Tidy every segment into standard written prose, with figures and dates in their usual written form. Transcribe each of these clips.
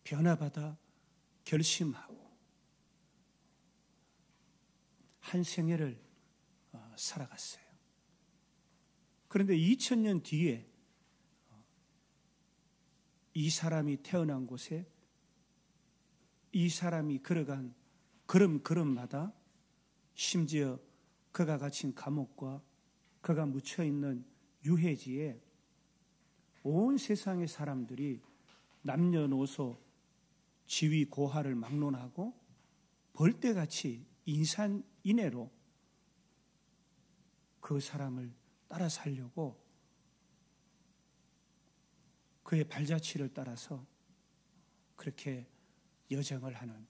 변화받아 결심하고 한 생애를 살아갔어요. 그런데 2000년 뒤에 이 사람이 태어난 곳에 이 사람이 걸어간 걸음걸음마다 심지어 그가 갇힌 감옥과 그가 묻혀있는 유해지에 온 세상의 사람들이 남녀노소 지위 고하를 막론하고 벌떼같이 인산인해로 그 사람을 따라 살려고 그의 발자취를 따라서 그렇게 여정을 하는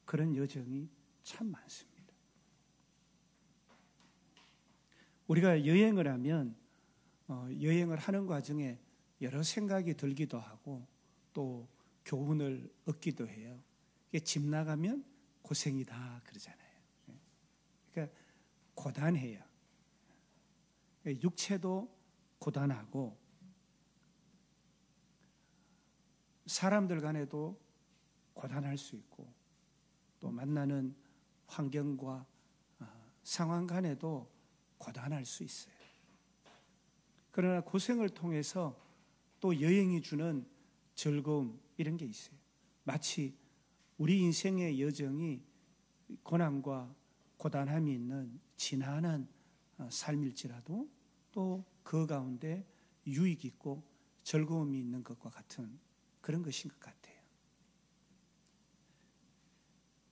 그런 여정이 참 많습니다. 우리가 여행을 하면 여행을 하는 과정에 여러 생각이 들기도 하고 또 교훈을 얻기도 해요. 집 나가면 고생이다 그러잖아요. 그러니까 고단해요. 육체도 고단하고 사람들 간에도 고단할 수 있고 또 만나는 환경과 상황 간에도 고단할 수 있어요. 그러나 고생을 통해서 또 여행이 주는 즐거움 이런 게 있어요. 마치 우리 인생의 여정이 고난과 고단함이 있는 지난한 삶일지라도 또 그 가운데 유익이 있고 즐거움이 있는 것과 같은 그런 것인 것 같아요.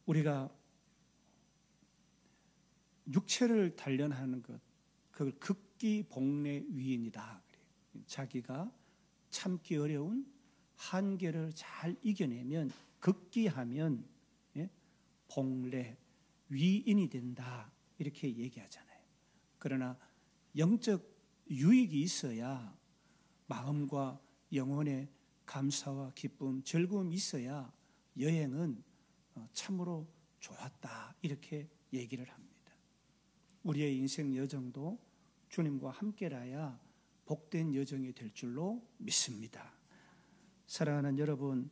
우리가 육체를 단련하는 것, 그걸 극기복례 위인이다. 자기가 참기 어려운 한계를 잘 이겨내면 극기하면 복례, 위인이 된다 이렇게 얘기하잖아요. 그러나 영적 유익이 있어야 마음과 영혼의 감사와 기쁨, 즐거움이 있어야 여행은 참으로 좋았다 이렇게 얘기를 합니다. 우리의 인생 여정도 주님과 함께라야 복된 여정이 될 줄로 믿습니다. 사랑하는 여러분,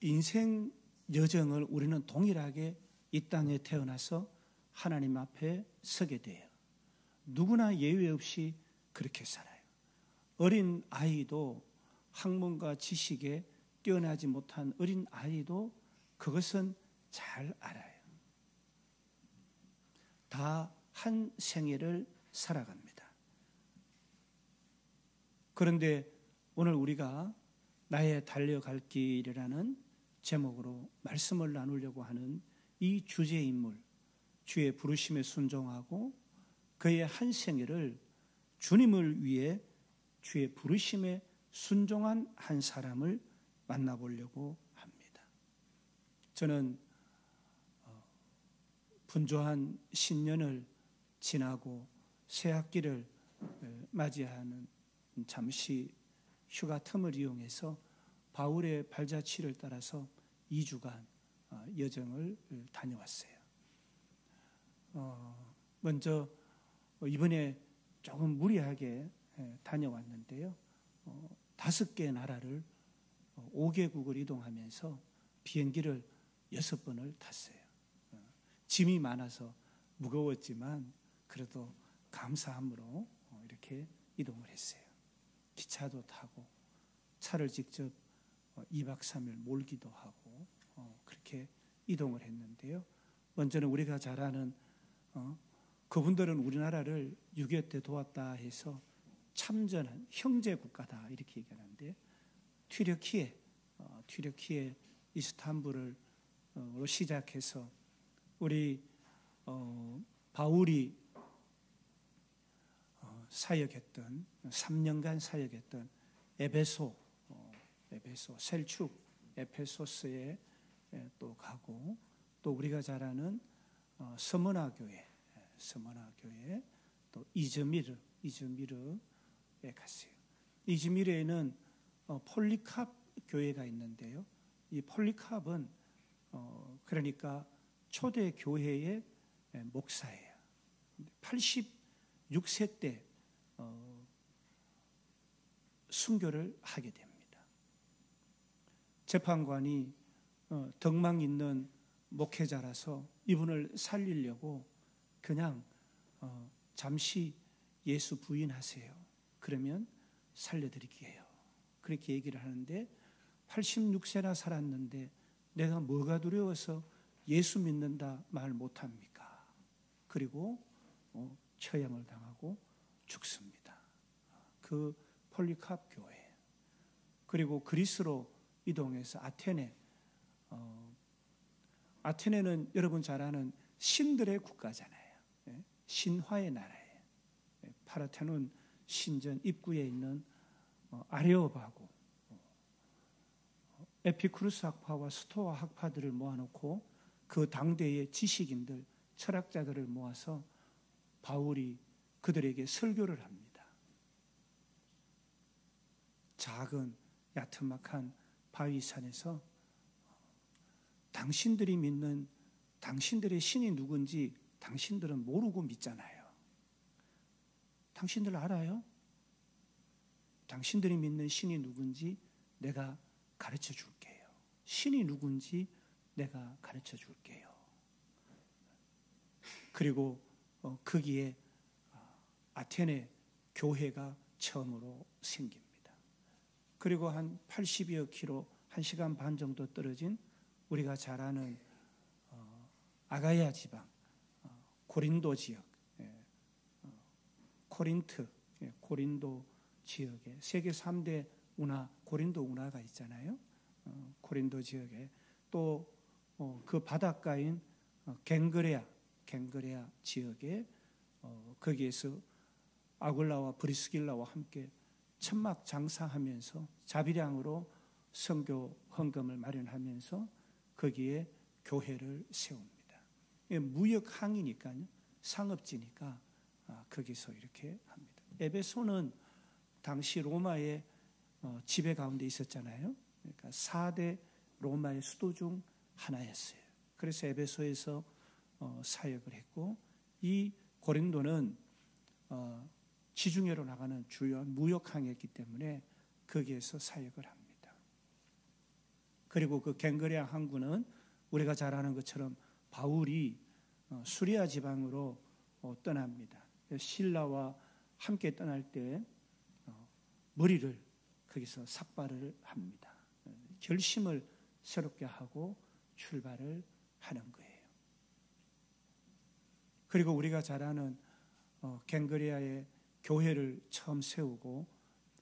인생 여정을 우리는 동일하게 이 땅에 태어나서 하나님 앞에 서게 돼요. 누구나 예외 없이 그렇게 살아요. 어린 아이도 학문과 지식에 뛰어나지 못한 어린 아이도 그것은 잘 알아요. 다 한 생애를 살아갑니다. 그런데 오늘 우리가 나의 달려갈 길이라는 제목으로 말씀을 나누려고 하는 이 주제 인물, 주의 부르심에 순종하고 그의 한 생애를 주님을 위해 주의 부르심에 순종한 한 사람을 만나보려고 합니다. 저는 분주한 신년을 지나고 새 학기를 맞이하는 잠시 휴가 틈을 이용해서 바울의 발자취를 따라서 2주간 여정을 다녀왔어요. 먼저 이번에 조금 무리하게 다녀왔는데요. 5개 나라를 5개국을 이동하면서 비행기를 6번을 탔어요. 짐이 많아서 무거웠지만 그래도 감사함으로 이렇게 이동을 했어요. 기차도 타고 차를 직접 2박 3일 몰기도 하고 그렇게 이동을 했는데요. 먼저는 우리가 잘 아는 그분들은 우리나라를 6.25 때 도왔다 해서 참전한 형제 국가다 이렇게 얘기하는데 튀르키예 이스탄불으로 시작해서 우리 바울이 사역했던 3년간 사역했던 에베소 셀축 에페소스에 또 가고 또 우리가 잘 아는 스무나 교회 또 이즈미르에 갔어요. 이즈미르에는 폴리캅 교회가 있는데요. 이 폴리캅은 그러니까 초대 교회의 목사예요. 86세 때 순교를 하게 됩니다. 재판관이 덕망 있는 목회자라서 이분을 살리려고 그냥 잠시 예수 부인하세요. 그러면 살려드릴게요. 그렇게 얘기를 하는데 86세나 살았는데 내가 뭐가 두려워서 예수 믿는다 말 못합니까? 그리고 처형을 당하고 죽습니다. 그 폴리캅 교회. 그리고 그리스로 이동해서 아테네는 여러분 잘 아는 신들의 국가잖아요. 신화의 나라예요. 파르테논 신전 입구에 있는 아레오바고 에피쿠르스 학파와 스토아 학파들을 모아놓고 그 당대의 지식인들, 철학자들을 모아서 바울이 그들에게 설교를 합니다. 작은 야트막한 바위산에서 당신들이 믿는 당신들의 신이 누군지 당신들은 모르고 믿잖아요. 당신들 알아요? 당신들이 믿는 신이 누군지 내가 가르쳐 줄게요. 신이 누군지 내가 가르쳐 줄게요. 그리고 거기에 아테네 교회가 처음으로 생깁니다. 그리고 한 80여 킬로, 1시간 반 정도 떨어진 우리가 잘 아는 아가야 지방, 고린도 지역, 코린트, 고린도 지역에 세계 3대 운하, 고린도 운하가 있잖아요. 고린도 지역에 또 그 바닷가인 갱그레아 지역에 거기에서 아굴라와 브리스길라와 함께 천막 장사하면서 자비량으로 선교 헌금을 마련하면서 거기에 교회를 세웁니다. 무역항이니까요. 상업지니까 거기서 이렇게 합니다. 에베소는 당시 로마의 지배 가운데 있었잖아요. 그러니까 4대 로마의 수도 중 하나였어요. 그래서 에베소에서 사역을 했고 이 고린도는 지중해로 나가는 주요한 무역항이었기 때문에 거기에서 사역을 합니다. 그리고 그 갱그레아 항구는 우리가 잘 아는 것처럼 바울이 수리아 지방으로 떠납니다. 신라와 함께 떠날 때 머리를 거기서 삭발을 합니다. 결심을 새롭게 하고 출발을 하는 거예요. 그리고 우리가 잘 아는 갱그레아의 교회를 처음 세우고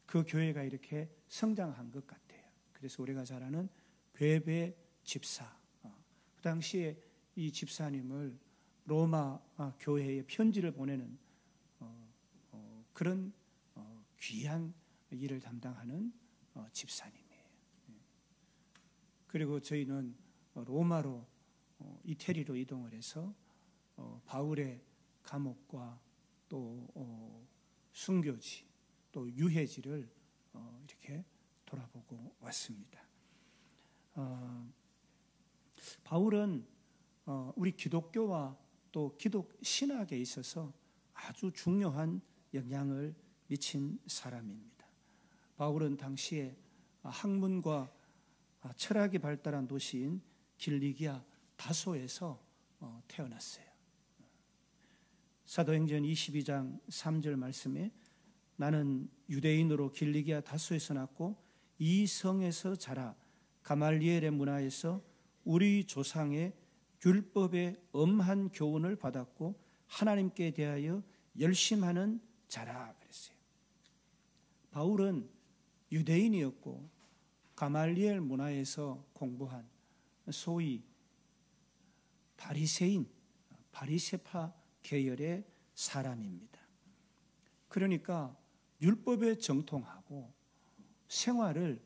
그 교회가 이렇게 성장한 것 같아요. 그래서 우리가 잘 아는 베베 집사, 그 당시에 이 집사님을 로마 교회에 편지를 보내는 그런 귀한 일을 담당하는 집사님이에요. 그리고 저희는 로마로 이태리로 이동을 해서 바울의 감옥과 또 순교지 또 유해지를 이렇게 돌아보고 왔습니다. 바울은 우리 기독교와 또 기독 신학에 있어서 아주 중요한 영향을 미친 사람입니다. 바울은 당시에 학문과 철학이 발달한 도시인 길리기아 다소에서 태어났어요. 사도행전 22장 3절 말씀에 나는 유대인으로 길리기아 다소에서 났고 이 성에서 자라 가말리엘의 문화에서 우리 조상의 율법의 엄한 교훈을 받았고 하나님께 대하여 열심하는 자라 그랬어요. 바울은 유대인이었고 가말리엘 문화에서 공부한 소위 바리새인, 바리새파 계열의 사람입니다. 그러니까 율법에 정통하고 생활을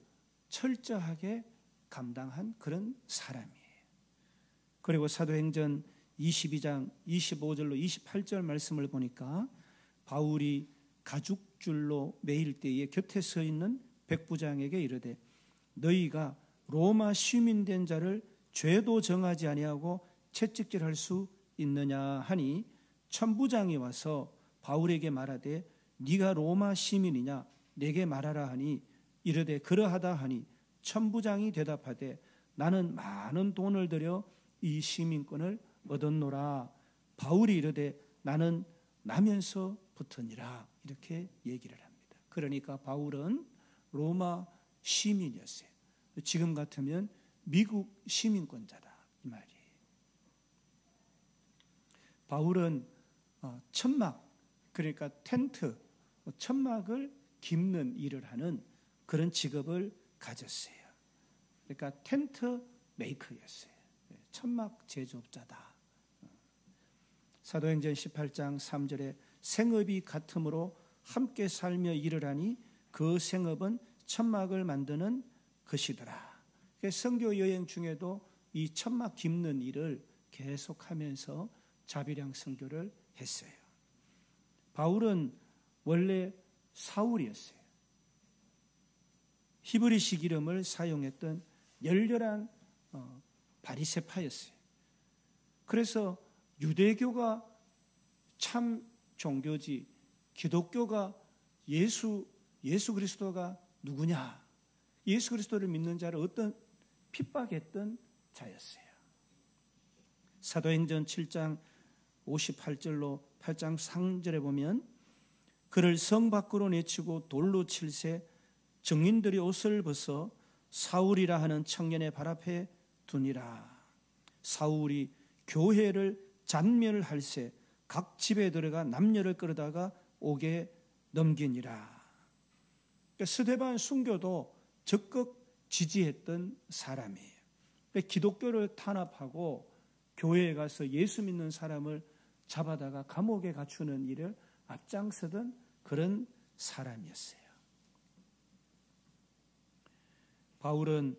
철저하게 감당한 그런 사람이에요. 그리고 사도행전 22장 25절로 28절 말씀을 보니까 바울이 가죽줄로 매일 때에 곁에 서 있는 백부장에게 이르되 너희가 로마 시민된 자를 죄도 정하지 아니하고 채찍질할 수 있느냐 하니 천부장이 와서 바울에게 말하되 네가 로마 시민이냐 내게 말하라 하니 이르되 그러하다 하니 천부장이 대답하되 나는 많은 돈을 들여 이 시민권을 얻었노라. 바울이 이르되 나는 나면서 붙으니라. 이렇게 얘기를 합니다. 그러니까 바울은 로마 시민이었어요. 지금 같으면 미국 시민권자다 이 말이에요. 바울은 천막, 그러니까 텐트, 천막을 깁는 일을 하는 그런 직업을 가졌어요. 그러니까 텐트 메이커였어요. 천막 제조업자다. 사도행전 18장 3절에 생업이 같으므로 함께 살며 일을 하니 그 생업은 천막을 만드는 것이더라. 선교 여행 중에도 이 천막 깁는 일을 계속하면서 자비량 선교를 했어요. 바울은 원래 사울이었어요. 히브리식 이름을 사용했던 열렬한 바리새파였어요. 그래서 유대교가 참 종교지, 기독교가 예수 그리스도가 누구냐, 예수 그리스도를 믿는 자를 어떤 핍박했던 자였어요. 사도행전 7장 58절로 8장 3절에 보면 그를 성 밖으로 내치고 돌로 칠세 증인들이 옷을 벗어 사울이라 하는 청년의 발 앞에 두니라. 사울이 교회를 잔멸할세 각 집에 들어가 남녀를 끌어다가 옥에 넘기니라. 스데반 순교도 적극 지지했던 사람이에요. 기독교를 탄압하고 교회에 가서 예수 믿는 사람을 잡아다가 감옥에 갖추는 일을 앞장서던 그런 사람이었어요. 바울은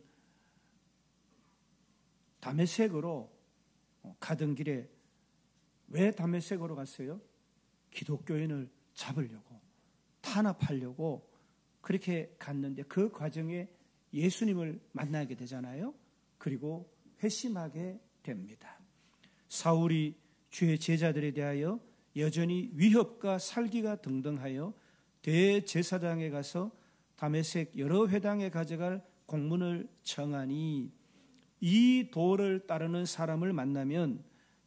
다메섹으로 가던 길에 왜 다메섹으로 갔어요? 기독교인을 잡으려고, 탄압하려고 그렇게 갔는데 그 과정에 예수님을 만나게 되잖아요. 그리고 회심하게 됩니다. 사울이 주의 제자들에 대하여 여전히 위협과 살기가 등등하여 대제사장에 가서 다메섹 여러 회당에 가져갈 공문을 청하니 이 도를 따르는 사람을 만나면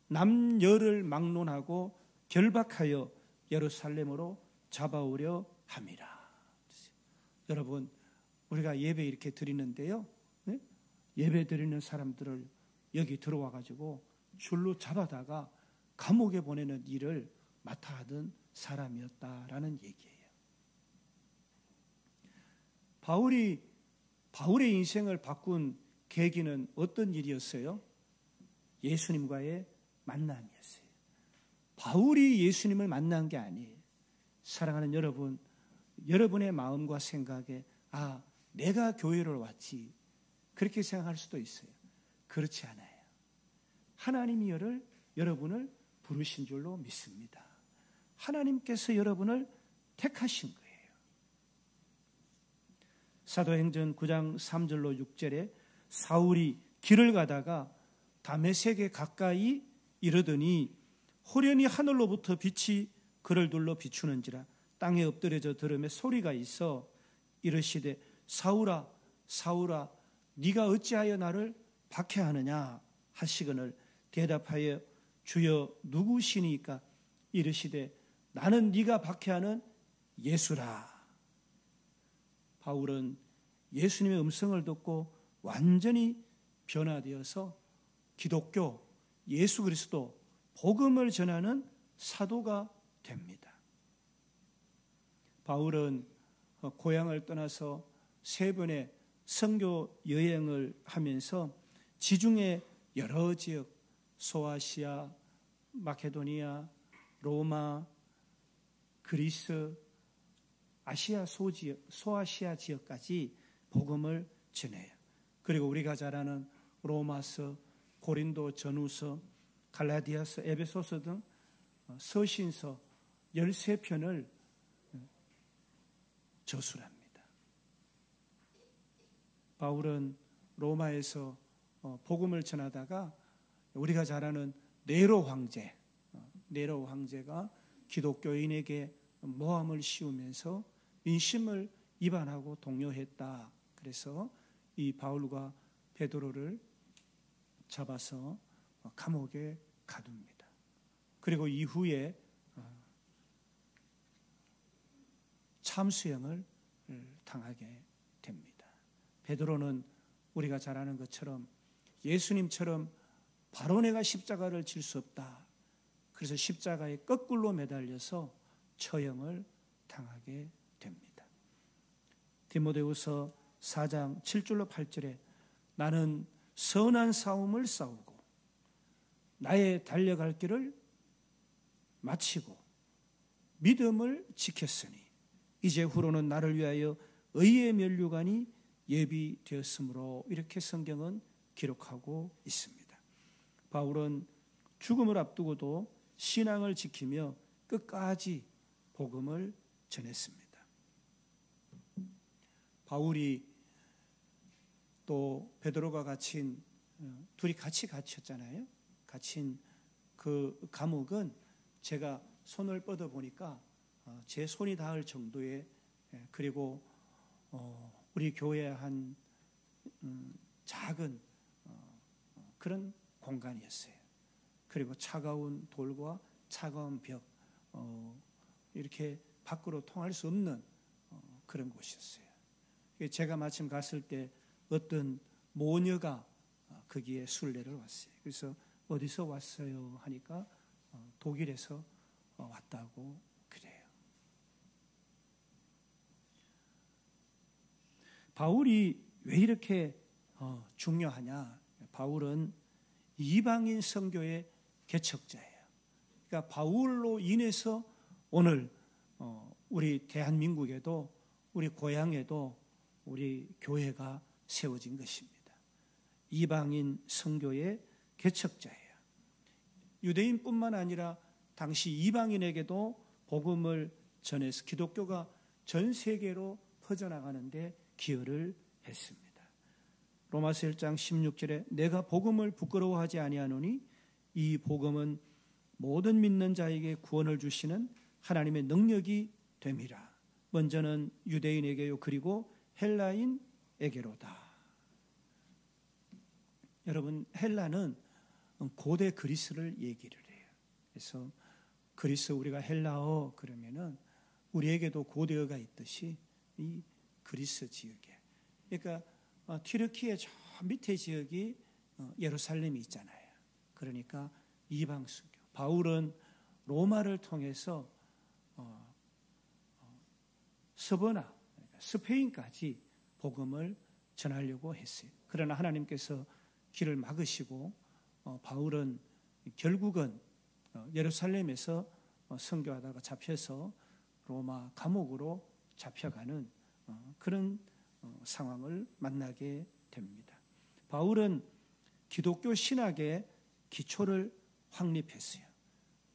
남녀를 막론하고 결박하여 예루살렘으로 잡아오려 함이라. 여러분, 우리가 예배 이렇게 드리는데요, 예배 드리는 사람들을 여기 들어와 가지고 줄로 잡아다가 감옥에 보내는 일을 맡아 하던 사람이었다라는 얘기예요. 바울의 인생을 바꾼 계기는 어떤 일이었어요? 예수님과의 만남이었어요. 바울이 예수님을 만난 게 아니에요. 사랑하는 여러분, 여러분의 마음과 생각에 내가 교회를 왔지 그렇게 생각할 수도 있어요. 그렇지 않아요. 하나님이 여러분을 부르신 줄로 믿습니다. 하나님께서 여러분을 택하신 거예요. 사도행전 9장 3절로 6절에 사울이 길을 가다가 다메섹에 가까이 이르더니 호련히 하늘로부터 빛이 그를 둘러 비추는지라 땅에 엎드려져 들음에 소리가 있어 이르시되 사울아 사울아 네가 어찌하여 나를 박해하느냐 하시거늘 대답하여 주여 누구시니까 이르시되 나는 네가 박해하는 예수라. 바울은 예수님의 음성을 듣고 완전히 변화되어서 기독교, 예수 그리스도, 복음을 전하는 사도가 됩니다. 바울은 고향을 떠나서 3번의 선교 여행을 하면서 지중해 여러 지역, 소아시아, 마케도니아, 로마, 그리스, 아시아 소지역, 소아시아 지역까지 복음을 전해요. 그리고 우리가 잘 아는 로마서, 고린도 전후서, 갈라디아서, 에베소서 등 서신서 13편을 저술합니다. 바울은 로마에서 복음을 전하다가 우리가 잘 아는 네로 황제가 기독교인에게 모함을 씌우면서 민심을 위반하고 동요했다. 그래서 이 바울과 베드로를 잡아서 감옥에 가둡니다. 그리고 이후에 참수형을 당하게 됩니다. 베드로는 우리가 잘 아는 것처럼 예수님처럼 바로 내가 십자가를 질 수 없다. 그래서 십자가에 거꾸로 매달려서 처형을 당하게 됩니다. 디모데후서 4장 7절로 8절에 나는 선한 싸움을 싸우고 나의 달려갈 길을 마치고 믿음을 지켰으니 이제 후로는 나를 위하여 의의 면류관이 예비되었으므로 이렇게 성경은 기록하고 있습니다. 바울은 죽음을 앞두고도 신앙을 지키며 끝까지 복음을 전했습니다. 바울이 또 베드로가 갇힌 둘이 같이 갇혔잖아요. 갇힌 그 감옥은 제가 손을 뻗어 보니까 제 손이 닿을 정도의 그리고 우리 교회의 한 작은 그런 공간이었어요. 그리고 차가운 돌과 차가운 벽 이렇게 밖으로 통할 수 없는 그런 곳이었어요. 제가 마침 갔을 때 어떤 모녀가 거기에 순례를 왔어요. 그래서 어디서 왔어요 하니까 독일에서 왔다고 그래요. 바울이 왜 이렇게 중요하냐? 바울은 이방인 선교의 개척자예요. 그러니까 바울로 인해서 오늘 우리 대한민국에도 우리 고향에도 우리 교회가 세워진 것입니다. 이방인 선교의 개척자예요. 유대인뿐만 아니라 당시 이방인에게도 복음을 전해서 기독교가 전 세계로 퍼져나가는데 기여를 했습니다. 로마서 1장 16절에 내가 복음을 부끄러워하지 아니하노니 이 복음은 모든 믿는 자에게 구원을 주시는 하나님의 능력이 됨이라. 먼저는 유대인에게요 그리고 헬라인에게로다. 여러분 헬라는 고대 그리스를 얘기를 해요. 그래서 그리스 우리가 헬라어 그러면은 우리에게도 고대어가 있듯이 이 그리스 지역에 그러니까 튀르키예 저 밑에 지역이 예루살렘이 있잖아요. 그러니까 이방 선교. 바울은 로마를 통해서 서버나 스페인까지 복음을 전하려고 했어요. 그러나 하나님께서 길을 막으시고 바울은 결국은 예루살렘에서 선교하다가 잡혀서 로마 감옥으로 잡혀가는 그런 상황을 만나게 됩니다. 바울은 기독교 신학의 기초를 확립했어요.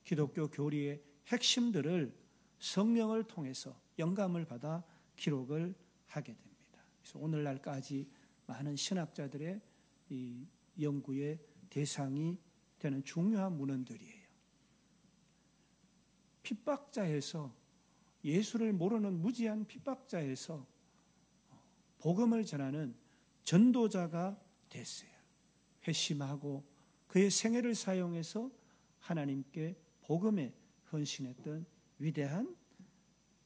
기독교 교리의 핵심들을 성령을 통해서 영감을 받아 기록을 하게 됩니다. 그래서 오늘날까지 많은 신학자들의 이 연구의 대상이 되는 중요한 문헌들이에요. 핍박자에서 예수를 모르는 무지한 핍박자에서 복음을 전하는 전도자가 됐어요. 회심하고 그의 생애를 사용해서 하나님께 복음에 헌신했던 위대한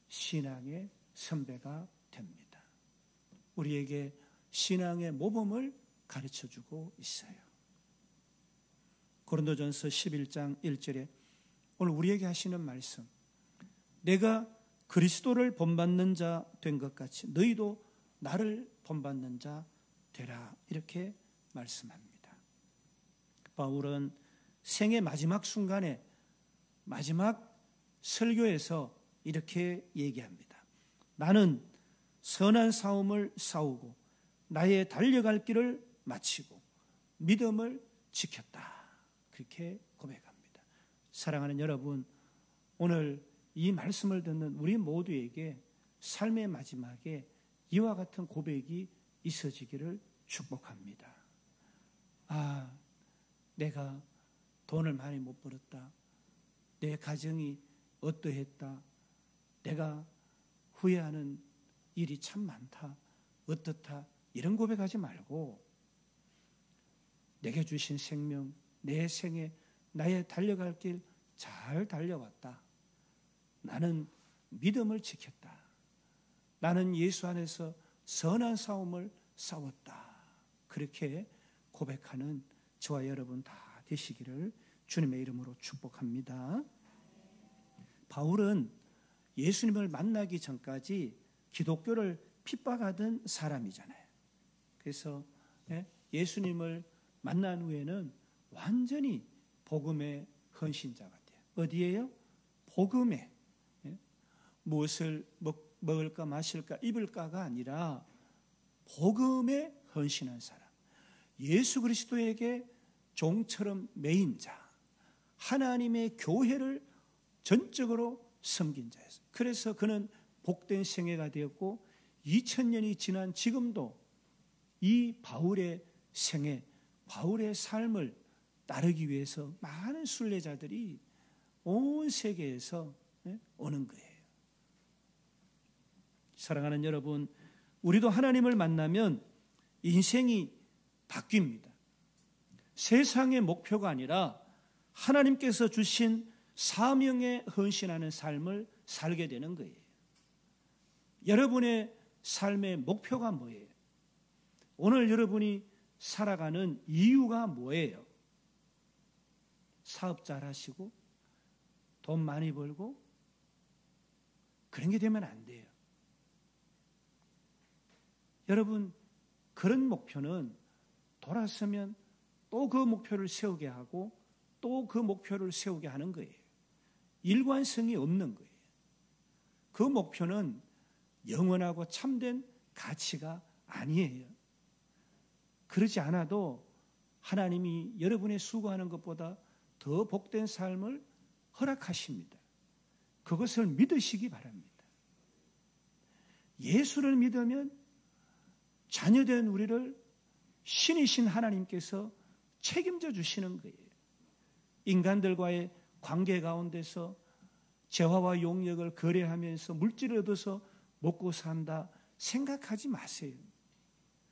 신앙의 선배가 됩니다. 우리에게 신앙의 모범을 가르쳐주고 있어요. 고린도전서 11장 1절에 오늘 우리에게 하시는 말씀, 내가 그리스도를 본받는 자 된 것 같이 너희도 나를 본받는 자 되라, 이렇게 말씀합니다. 바울은 생의 마지막 순간에 마지막 설교에서 이렇게 얘기합니다. 나는 선한 싸움을 싸우고 나의 달려갈 길을 마치고 믿음을 지켰다, 그렇게 고백합니다. 사랑하는 여러분, 오늘 이 말씀을 듣는 우리 모두에게 삶의 마지막에 이와 같은 고백이 있어지기를 축복합니다. 아, 내가 돈을 많이 못 벌었다. 내 가정이 어떠했다. 내가 후회하는 일이 참 많다. 어떻다. 이런 고백하지 말고 내게 주신 생명, 내 생에 나의 달려갈 길 잘 달려왔다. 나는 믿음을 지켰다. 나는 예수 안에서 선한 싸움을 싸웠다. 그렇게 고백하는 저와 여러분 다 되시기를 주님의 이름으로 축복합니다. 바울은 예수님을 만나기 전까지 기독교를 핍박하던 사람이잖아요. 그래서 예수님을 만난 후에는 완전히 복음의 헌신자가 돼요. 어디에요? 복음에. 무엇을 먹을까 마실까 입을까가 아니라 복음에 헌신한 사람. 예수 그리스도에게 종처럼 매인 자. 하나님의 교회를 전적으로 섬긴 자였어요. 그래서 그는 복된 생애가 되었고 2000년이 지난 지금도 이 바울의 생애, 바울의 삶을 따르기 위해서 많은 순례자들이 온 세계에서 오는 거예요. 사랑하는 여러분, 우리도 하나님을 만나면 인생이 바뀝니다. 세상의 목표가 아니라 하나님께서 주신 사명에 헌신하는 삶을 살게 되는 거예요. 여러분의 삶의 목표가 뭐예요? 오늘 여러분이 살아가는 이유가 뭐예요? 사업 잘하시고 돈 많이 벌고 그런 게 되면 안 돼요. 여러분, 그런 목표는 돌아서면 또 그 목표를 세우게 하고 또 그 목표를 세우게 하는 거예요. 일관성이 없는 거예요. 그 목표는 영원하고 참된 가치가 아니에요. 그러지 않아도 하나님이 여러분의 수고하는 것보다 더 복된 삶을 허락하십니다. 그것을 믿으시기 바랍니다. 예수를 믿으면 자녀된 우리를 신이신 하나님께서 책임져 주시는 거예요. 인간들과의 관계 가운데서 재화와 용역을 거래하면서 물질을 얻어서 먹고 산다 생각하지 마세요.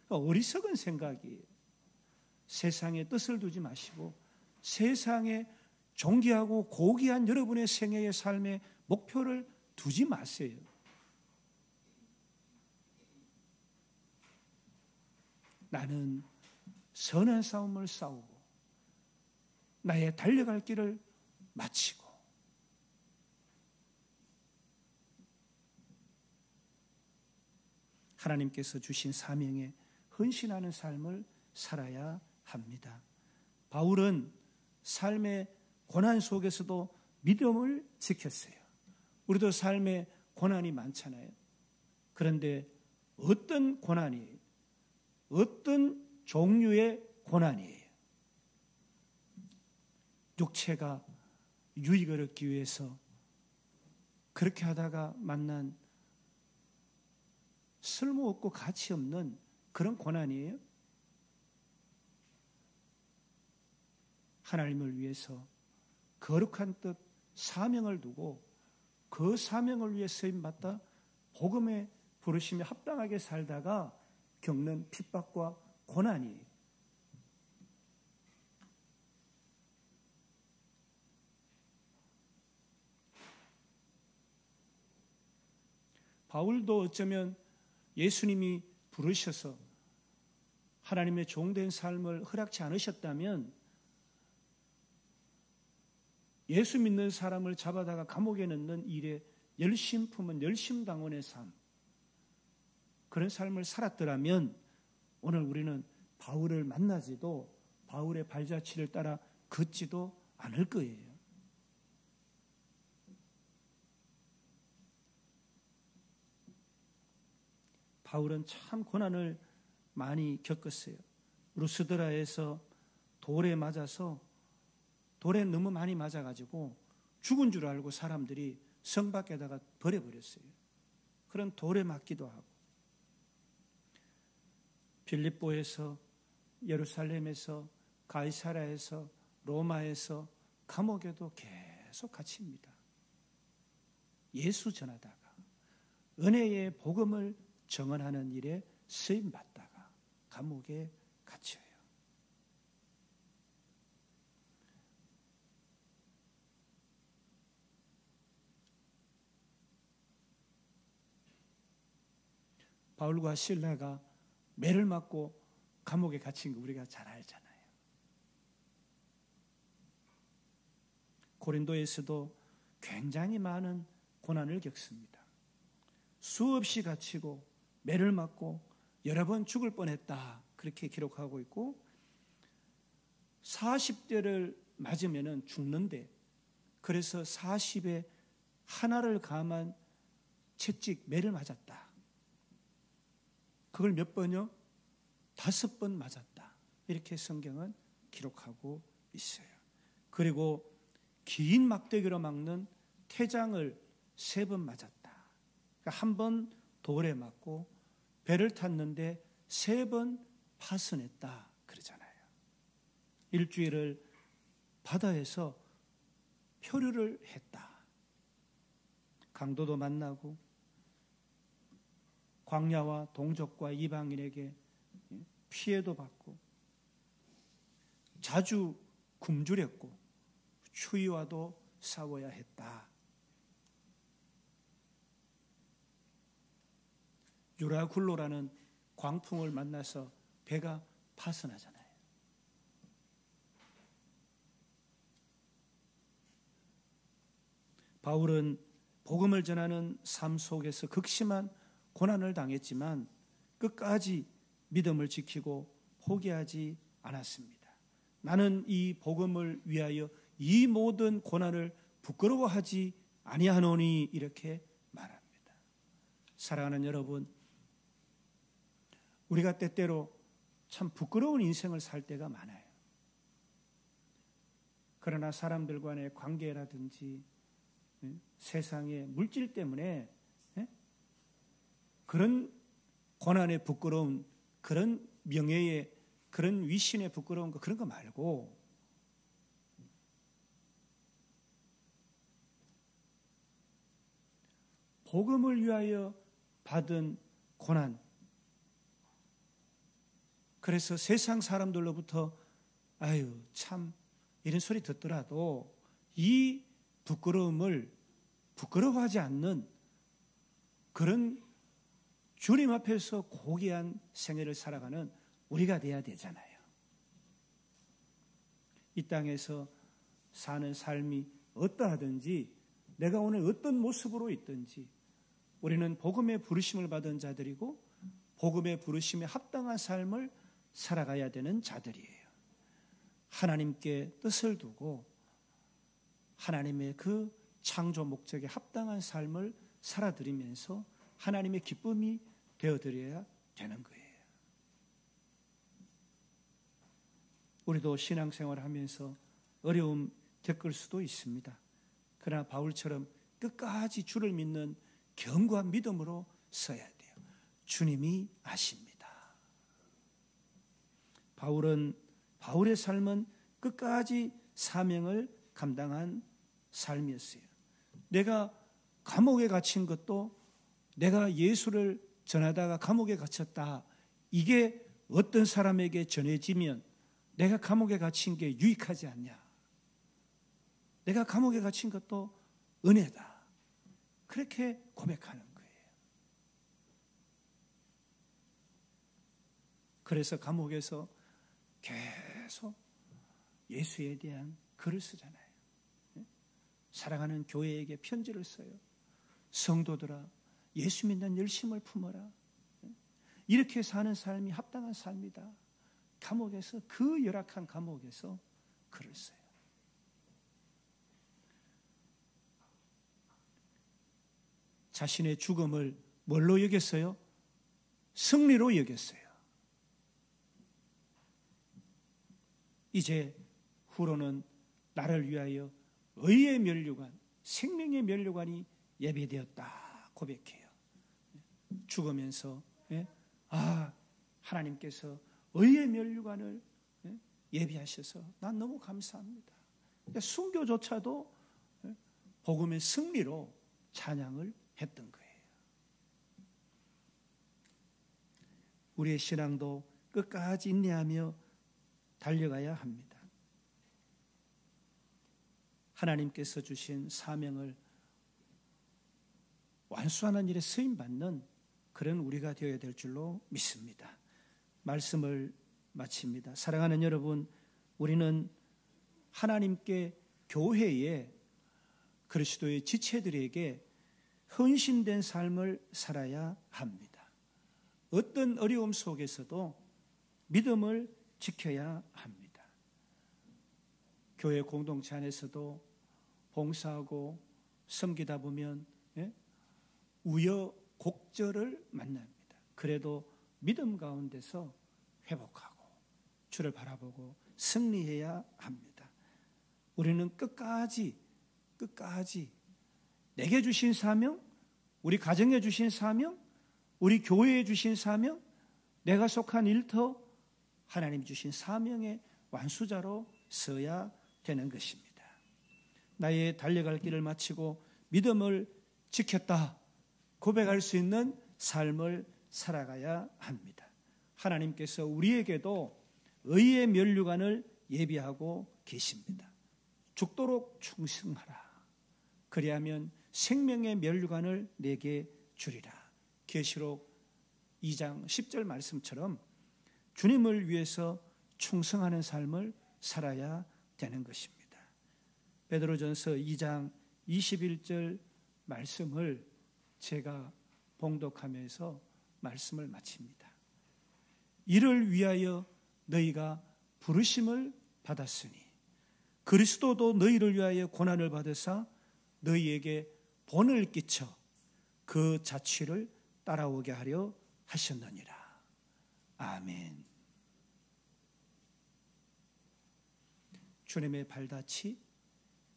어리석은 생각이에요. 세상에 뜻을 두지 마시고 세상에 존귀하고 고귀한 여러분의 생애의 삶의 목표를 두지 마세요. 나는 선한 싸움을 싸우고 나의 달려갈 길을 마치고 하나님께서 주신 사명에 헌신하는 삶을 살아야 합니다. 바울은 삶의 고난 속에서도 믿음을 지켰어요. 우리도 삶에 고난이 많잖아요. 그런데 어떤 고난이, 어떤 종류의 고난이에요? 육체가 유익을 얻기 위해서 그렇게 하다가 만난 쓸모없고 가치 없는 그런 고난이에요? 하나님을 위해서 거룩한 뜻, 사명을 두고 그 사명을 위해 쓰임받다 복음의 부르심에 합당하게 살다가 겪는 핍박과 고난이에요. 바울도 어쩌면 예수님이 부르셔서 하나님의 종된 삶을 허락치 않으셨다면 예수 믿는 사람을 잡아다가 감옥에 넣는 일에 열심 품은 열심당원의 삶, 그런 삶을 살았더라면 오늘 우리는 바울을 만나지도 바울의 발자취를 따라 걷지도 않을 거예요. 바울은 참 고난을 많이 겪었어요. 루스드라에서 돌에 맞아서 돌에 너무 많이 맞아가지고 죽은 줄 알고 사람들이 성 밖에다가 버려버렸어요. 그런 돌에 맞기도 하고 빌립보에서, 예루살렘에서, 가이사라에서, 로마에서 감옥에도 계속 갇힙니다. 예수 전하다가 은혜의 복음을 정언하는 일에 쓰임받다가 감옥에 갇혀요. 바울과 실라가 매를 맞고 감옥에 갇힌 거 우리가 잘 알잖아요. 고린도에서도 굉장히 많은 고난을 겪습니다. 수없이 갇히고 매를 맞고 여러 번 죽을 뻔했다, 그렇게 기록하고 있고, 40대를 맞으면 죽는데, 그래서 40에 하나를 감한 채찍 매를 맞았다. 그걸 몇 번요? 5번 맞았다. 이렇게 성경은 기록하고 있어요. 그리고 긴 막대기로 막는 태장을 3번 맞았다. 그러니까 한 번 돌에 맞고 배를 탔는데 3번 파손했다 그러잖아요. 일주일을 바다에서 표류를 했다. 강도도 만나고 광야와 동족과 이방인에게 피해도 받고 자주 굶주렸고 추위와도 싸워야 했다. 유라굴로라는 광풍을 만나서 배가 파손하잖아요. 바울은 복음을 전하는 삶 속에서 극심한 고난을 당했지만 끝까지 믿음을 지키고 포기하지 않았습니다. 나는 이 복음을 위하여 이 모든 고난을 부끄러워하지 아니하노니, 이렇게 말합니다. 사랑하는 여러분, 우리가 때때로 참 부끄러운 인생을 살 때가 많아요. 그러나 사람들 간의 관계라든지 세상의 물질 때문에 그런 고난의 부끄러운, 그런 명예의, 그런 위신의 부끄러운 거, 그런 거 말고 복음을 위하여 받은 고난, 그래서 세상 사람들로부터 아유 참 이런 소리 듣더라도 이 부끄러움을 부끄러워하지 않는 그런 주님 앞에서 고귀한 생애를 살아가는 우리가 돼야 되잖아요. 이 땅에서 사는 삶이 어떠하든지, 내가 오늘 어떤 모습으로 있든지, 우리는 복음의 부르심을 받은 자들이고 복음의 부르심에 합당한 삶을 살아가야 되는 자들이에요. 하나님께 뜻을 두고 하나님의 그 창조 목적에 합당한 삶을 살아드리면서 하나님의 기쁨이 되어드려야 되는 거예요. 우리도 신앙생활을 하면서 어려움 겪을 수도 있습니다. 그러나 바울처럼 끝까지 주를 믿는 견고한 믿음으로 서야 돼요. 주님이 아십니다. 바울의 삶은 끝까지 사명을 감당한 삶이었어요. 내가 감옥에 갇힌 것도 내가 예수를 전하다가 감옥에 갇혔다, 이게 어떤 사람에게 전해지면 내가 감옥에 갇힌 게 유익하지 않냐. 내가 감옥에 갇힌 것도 은혜다. 그렇게 고백하는 거예요. 그래서 감옥에서 계속 예수에 대한 글을 쓰잖아요. 사랑하는 교회에게 편지를 써요. 성도들아, 예수 믿는 열심을 품어라. 이렇게 사는 삶이 합당한 삶이다. 감옥에서, 그 열악한 감옥에서 글을 써요. 자신의 죽음을 뭘로 여겼어요? 승리로 여겼어요. 이제 후로는 나를 위하여 의의 면류관, 생명의 면류관이 예비되었다 고백해요. 죽으면서 하나님께서 의의 면류관을 예비하셔서 난 너무 감사합니다. 순교조차도 복음의 승리로 찬양을 했던 거예요. 우리의 신앙도 끝까지 인내하며 달려가야 합니다. 하나님께서 주신 사명을 완수하는 일에 쓰임받는 그런 우리가 되어야 될 줄로 믿습니다. 말씀을 마칩니다. 사랑하는 여러분, 우리는 하나님께 교회에 그리스도의 지체들에게 헌신된 삶을 살아야 합니다. 어떤 어려움 속에서도 믿음을 지켜야 합니다. 교회 공동체 안에서도 봉사하고 섬기다 보면 우여곡절을 만납니다. 그래도 믿음 가운데서 회복하고 주를 바라보고 승리해야 합니다. 우리는 끝까지 내게 주신 사명, 우리 가정에 주신 사명, 우리 교회에 주신 사명, 내가 속한 일터 하나님 주신 사명의 완수자로 서야 되는 것입니다. 나의 달려갈 길을 마치고 믿음을 지켰다 고백할 수 있는 삶을 살아가야 합니다. 하나님께서 우리에게도 의의 면류관을 예비하고 계십니다. 죽도록 충성하라. 그리하면 생명의 면류관을 내게 주리라. 계시록 2장 10절 말씀처럼 주님을 위해서 충성하는 삶을 살아야 되는 것입니다. 베드로전서 2장 21절 말씀을 제가 봉독하면서 말씀을 마칩니다. 이를 위하여 너희가 부르심을 받았으니 그리스도도 너희를 위하여 고난을 받으사 너희에게 본을 끼쳐 그 자취를 따라오게 하려 하셨느니라. 아멘. 주님의 발자취,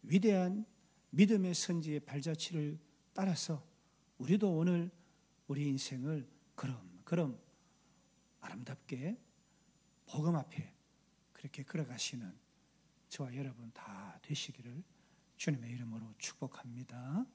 위대한 믿음의 선지의 발자취를 따라서 우리도 오늘 우리 인생을 걸음 아름답게 복음 앞에 그렇게 걸어가시는 저와 여러분 다 되시기를 주님의 이름으로 축복합니다.